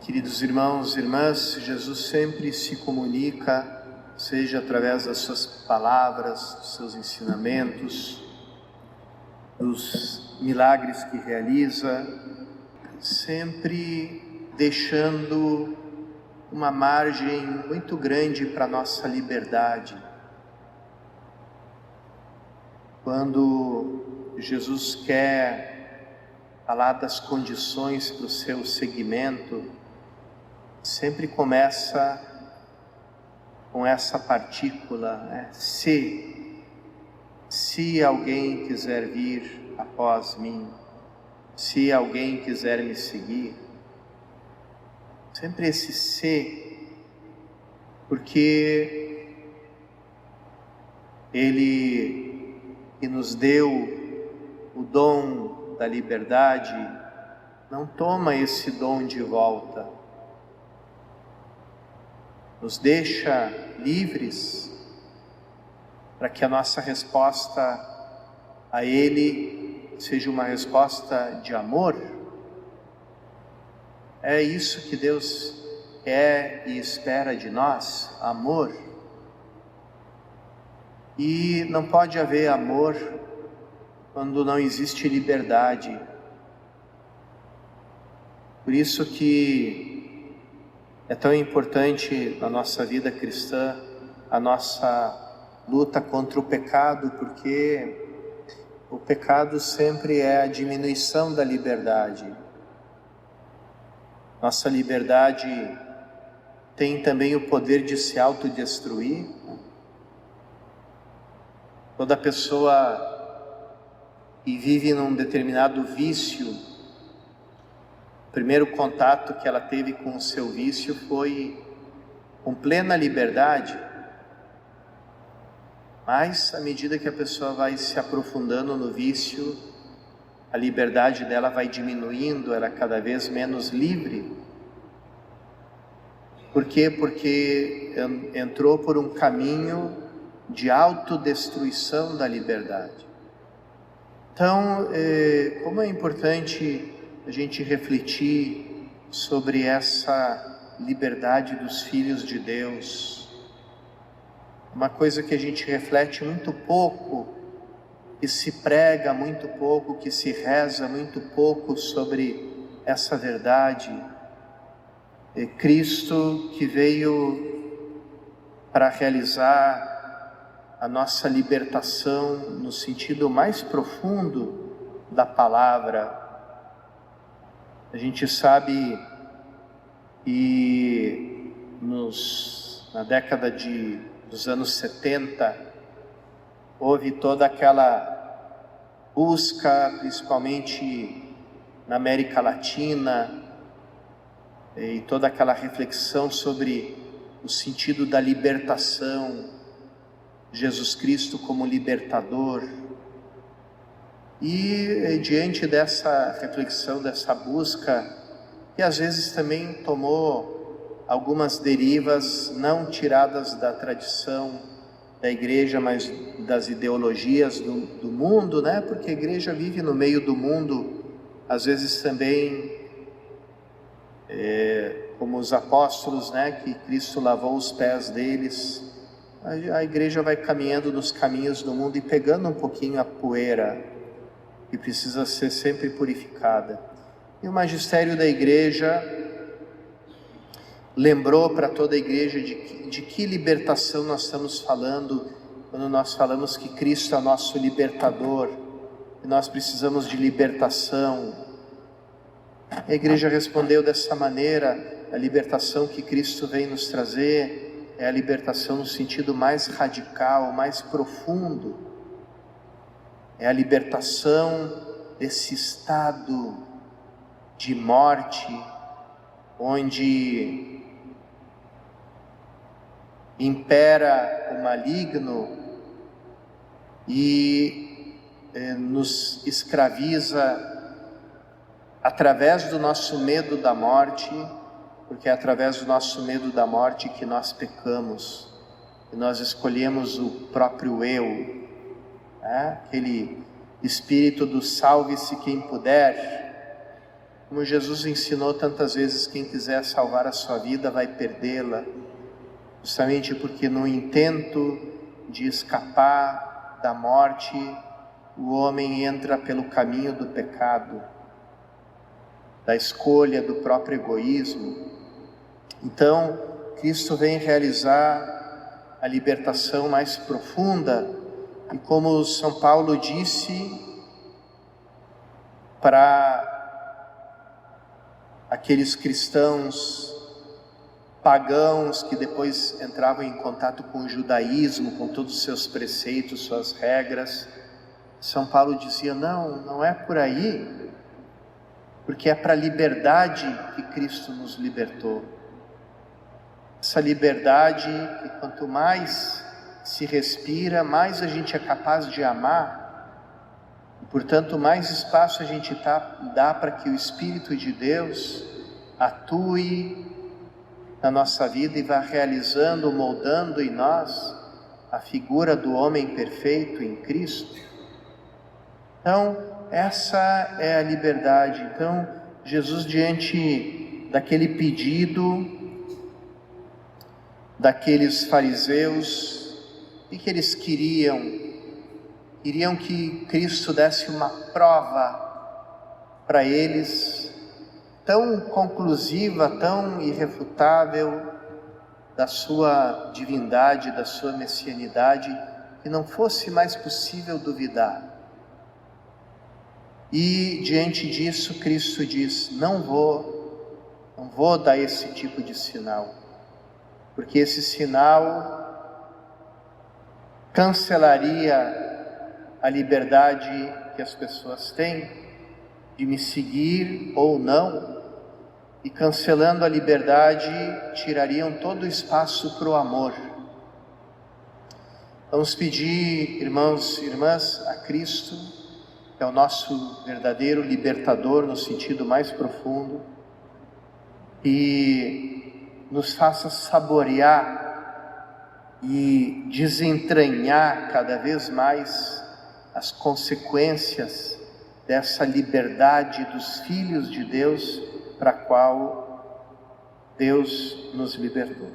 Queridos irmãos e irmãs, Jesus sempre se comunica, seja através das suas palavras, dos seus ensinamentos, dos milagres que realiza, sempre deixando uma margem muito grande para a nossa liberdade. Quando Jesus quer falar das condições para o seu seguimento, sempre começa com essa partícula, né? Se alguém quiser vir após mim, se alguém quiser me seguir, sempre esse se, porque Ele que nos deu o dom da liberdade, não toma esse dom de volta, nos deixa livres para que a nossa resposta a Ele seja uma resposta de amor. É isso que Deus quer e espera de nós, amor. E não pode haver amor quando não existe liberdade. Por isso que é tão importante na nossa vida cristã a nossa luta contra o pecado, porque o pecado sempre é a diminuição da liberdade. Nossa liberdade tem também o poder de se autodestruir. Toda pessoa que vive num determinado vício, o primeiro contato que ela teve com o seu vício foi com plena liberdade, mas à medida que a pessoa vai se aprofundando no vício, a liberdade dela vai diminuindo, ela é cada vez menos livre. Por quê? Porque entrou por um caminho de autodestruição da liberdade. Então, como é importante a gente refletir sobre essa liberdade dos filhos de Deus. Uma coisa que a gente reflete muito pouco, que se prega muito pouco, que se reza muito pouco sobre essa verdade. É Cristo que veio para realizar a nossa libertação no sentido mais profundo da palavra. A gente sabe que na década dos anos 70, houve toda aquela busca, principalmente na América Latina, e toda aquela reflexão sobre o sentido da libertação, Jesus Cristo como libertador. E diante dessa reflexão, dessa busca, que às vezes também tomou algumas derivas não tiradas da tradição da igreja, mas das ideologias do mundo, né? Porque a igreja vive no meio do mundo, às vezes também, como os apóstolos, né? Que Cristo lavou os pés deles. A igreja vai caminhando nos caminhos do mundo e pegando um pouquinho a poeira, que precisa ser sempre purificada. E o magistério da igreja lembrou para toda a igreja de que libertação nós estamos falando, quando nós falamos que Cristo é o nosso libertador, e nós precisamos de libertação. A igreja respondeu dessa maneira: a libertação que Cristo vem nos trazer é a libertação no sentido mais radical, mais profundo. É a libertação desse estado de morte, onde impera o maligno e nos escraviza através do nosso medo da morte, porque é através do nosso medo da morte que nós pecamos, e nós escolhemos o próprio eu. Aquele espírito do salve-se quem puder, como Jesus ensinou tantas vezes, quem quiser salvar a sua vida vai perdê-la, justamente porque no intento de escapar da morte, o homem entra pelo caminho do pecado, da escolha, do próprio egoísmo. Então, Cristo vem realizar a libertação mais profunda, e como São Paulo disse para aqueles cristãos pagãos que depois entravam em contato com o judaísmo, com todos os seus preceitos, suas regras, São Paulo dizia, não é por aí, porque é para a liberdade que Cristo nos libertou. Essa liberdade que quanto mais se respira, mais a gente é capaz de amar, e portanto mais espaço a gente dá para que o Espírito de Deus atue na nossa vida e vá realizando, moldando em nós a figura do homem perfeito em Cristo. Então, essa é a liberdade. Então, Jesus, diante daquele pedido daqueles fariseus, e que eles queriam que Cristo desse uma prova para eles, tão conclusiva, tão irrefutável, da sua divindade, da sua messianidade, que não fosse mais possível duvidar. E diante disso, Cristo diz, não vou dar esse tipo de sinal, porque esse sinal cancelaria a liberdade que as pessoas têm de me seguir ou não, e cancelando a liberdade, tirariam todo o espaço para o amor. Vamos pedir, irmãos e irmãs, a Cristo, que é o nosso verdadeiro libertador no sentido mais profundo, e nos faça saborear e desentranhar cada vez mais as consequências dessa liberdade dos filhos de Deus, para a qual Deus nos libertou.